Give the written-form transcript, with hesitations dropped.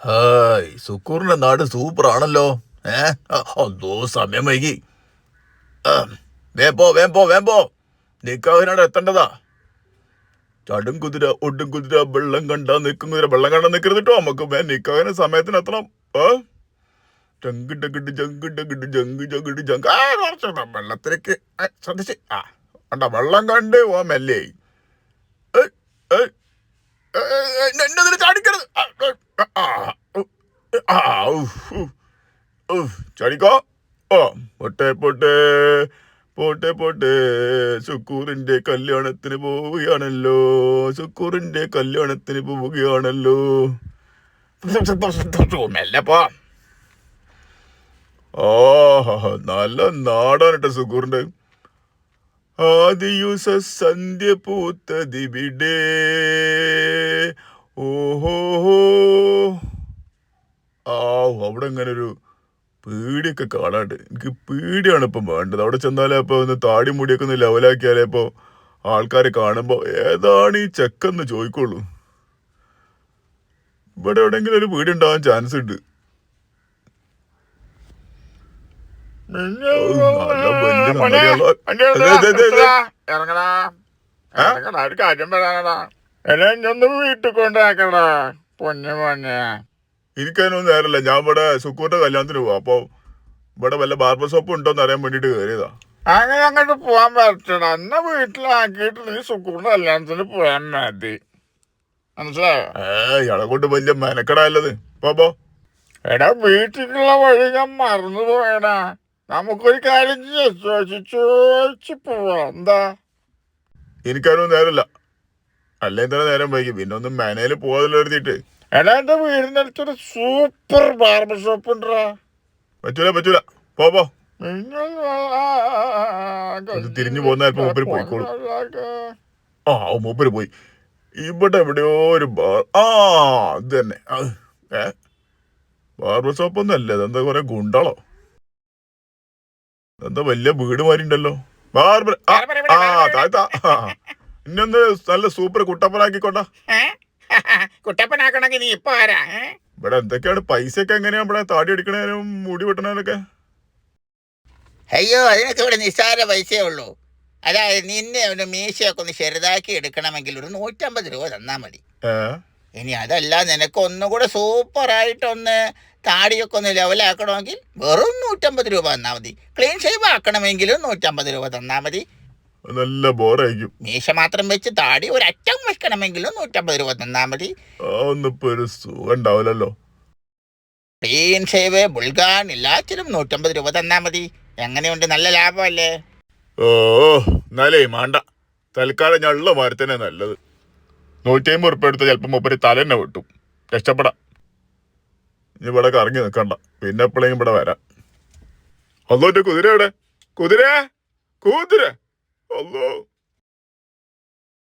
Hi, സുക്കൂറിന്റെ നാട് super ആണല്ലോ. എന്തോ സമയം വൈകി. വേമ്പോ നിക്കാവിനാട് എത്തേണ്ടതാ. ചടും കുതിര ഒടും കുതിര വെള്ളം കണ്ടാ നിൽക്കും കുതിര വെള്ളം കണ്ടാ നിൽക്കരുതിട്ടോ. നമുക്ക് നിക്കാവിന് സമയത്തിന് എത്തണം. ജങ്ക് ഡഗിഡ് ജങ്ക് ഡഗിഡ് ജങ്ക് ജഗിഡ് ജങ്ക് കുറച്ച് വെള്ളത്തിലേക്ക് ശ്രദ്ധിച്ച് കണ്ട വെള്ളം കണ്ട് ഓ മെല്ലേ എന്നെ ചാടിക്കരുത്. ചാടിക്കോ. പൊട്ടെ പൊട്ടെ പോട്ടെ പോട്ടെ സുക്കൂറിന്റെ കല്യാണത്തിന് പോവുകയാണല്ലോ. സുക്കൂറിന്റെ കല്യാണത്തിന് പോവുകയാണല്ലോ. മെല്ലപ്പോ. നല്ല നാടാണ് കേട്ടോ സുക്കൂറിന്റെ. ആദിയുസ സന്ധ്യ പൂത്തതിവിടെ. ഓഹോ അവിടെ ഇങ്ങനെ ഒരു പീടിയൊക്കെ കാണാണ്ട്. എനിക്ക് പീടിയാണ് ഇപ്പം വേണ്ടത്. അവിടെ ചെന്നാലേ ഇപ്പൊ ഒന്ന് താടി മുടിയൊക്കെ ഒന്ന് ലെവലാക്കിയാലേ ഇപ്പൊ ആൾക്കാരെ കാണുമ്പോ ഏതാണ് ഈ ചെക്കെന്ന് ചോദിക്കുള്ളൂ. ഇവിടെ എവിടെയെങ്കിലും ഒരു പീടി ഉണ്ടാവാൻ ചാൻസ് ഉണ്ട്. വീട്ടിൽ കൊണ്ടാക്കടാ പൊന്നെ പൊന്നെ. എനിക്കതിനൊന്നും നേരല്ല. ഞാൻ ഇവിടെ സുക്കൂറിന്റെ കല്യാണത്തിന് പോവാ. അപ്പൊ ഇവിടെ വല്ല ബാർബർ ഷോപ്പ് ഉണ്ടോന്ന് അറിയാൻ വേണ്ടിട്ട് കയറിയതാ. അങ്ങനെ അങ്ങോട്ട് പോവാൻ പറ്റടാ. എന്നാ വീട്ടിലാക്കിയിട്ട് നീ സുക്കൂറിന്റെ കല്യാണത്തിന് പോയാൻ മതി. മനസ്സിലായോ? ഇയാളെ കൊണ്ട് വലിയ മെനക്കെടാല്ലത്. പോ. എടാ വീട്ടിലുള്ള വഴി ഞാൻ മറന്നു പോയടാ. നമുക്കൊരു കാര്യം ചോദിച്ചു പോവാ. എന്താ? എനിക്കതിനൊന്നും നേരല്ല. അല്ലെങ്കിൽ തന്നെ നേരം വൈകി. പിന്നെ ഒന്നും മേനയില് പോവാതില്ല എഴുതിയിട്ട്. എടാ എന്റെ വീടിന്റെ അടുത്തൊരു സൂപ്പർ ബാർബർ ഷോപ്പ് ഉണ്ടാ. പറ്റൂല. പോ. തിരിഞ്ഞു പോകുന്ന ചിലപ്പോ മൂപ്പര് പോയിക്കോളും. മൂപ്പര് പോയി. ഇവിടെ എവിടെയോ ഒരു ഇത് തന്നെ. ബാർബർ ഷോപ്പ് ഒന്നും അല്ലേ. അതെന്താ കുറെ ഗുണ്ടളോ? എന്താ വലിയ വീട് മാറി ഉണ്ടല്ലോ. ബാർബർ താഴ്ത്താ. ഇന്നൊന്ന് നല്ല സൂപ്പർ കുട്ടപ്പനാക്കിക്കൊണ്ടാ. കുട്ടപ്പനാക്കണമെങ്കിൽ നീ ഇപ്പൊ ആരാ? ഇവിടെ എന്തൊക്കെയാണ് പൈസയൊക്കെ എങ്ങനെയാ ഇവിടെ താടി അടിക്കണേനും മുടി വെട്ടണേനൊക്കെ? അയ്യോ, അതിനൊക്കെ ഇവിടെ നിസ്സാര പൈസയേ ഉള്ളൂ. അതായത് നിന്നെ ഒരു മീശയൊക്കെ ഒന്ന് ചെറുതാക്കി എടുക്കണമെങ്കിൽ ഒരു 150 രൂപ തന്നാ മതി. ഇനി അതല്ല, നിനക്ക് ഒന്നുകൂടെ സൂപ്പറായിട്ടൊന്ന് താടിയൊക്കെ ഒന്ന് ലെവലാക്കണമെങ്കിൽ വെറും 150 രൂപ തന്നാ മതി. ക്ലീൻ ഷേവ് ആക്കണമെങ്കിലും 150 രൂപ തന്നാ മതി. നല്ല ബോറായിരിക്കും. മീശ മാത്രം വെച്ച് താടി ഒരറ്റം വെക്കണമെങ്കിലും 150 രൂപ തന്നാ മതി. ഒരു സുഖം ഉണ്ടാവില്ലല്ലോ. ക്ലീൻ ഷേവ്, ബുൾഗാൻ എല്ലാത്തിനും 150 രൂപ തന്നാ മതി. എങ്ങനെയുണ്ട്? നല്ല ലാഭമല്ലേ? എന്നാലേ മാണ്ട. തൽക്കാലം ഞാൻ ഉള്ള മാറി തന്നെ നല്ലത്. 150 ഉറുപ്പ്യ എടുത്ത് ചിലപ്പോൾ മൂപ്പര് തല തന്നെ വെട്ടും. രക്ഷപ്പെടാം. ഇനി ഇവിടെ കറങ്ങി നിൽക്കണ്ട. പിന്നെ എപ്പോഴെങ്കിലും ഇവിടെ വരാം. അല്ലോ എന്റെ കുതിര എവിടെ? കുതിര അല്ലോ.